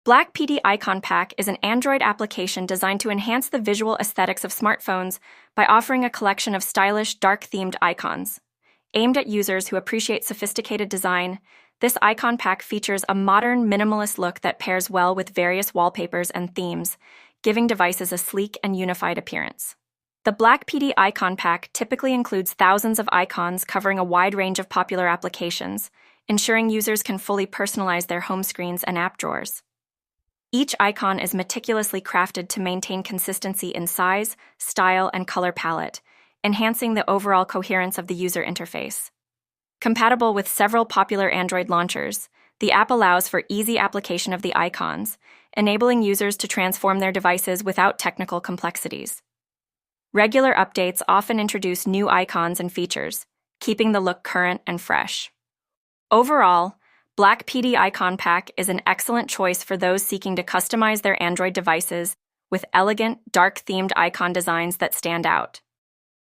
Black PD Icon Pack is an Android application designed to enhance the visual aesthetics of smartphones by offering a collection of stylish, dark-themed icons. Aimed at users who appreciate sophisticated design, this icon pack features a modern, minimalist look that pairs well with various wallpapers and themes, giving devices a sleek and unified appearance. The Black PD Icon Pack typically includes thousands of icons covering a wide range of popular applications, ensuring users can fully personalize their home screens and app drawers. Each icon is meticulously crafted to maintain consistency in size, style, and color palette, enhancing the overall coherence of the user interface. Compatible with several popular Android launchers, the app allows for easy application of the icons, enabling users to transform their devices without technical complexities. Regular updates often introduce new icons and features, keeping the look current and fresh. Overall, Black PD Icon Pack is an excellent choice for those seeking to customize their Android devices with elegant, dark-themed icon designs that stand out.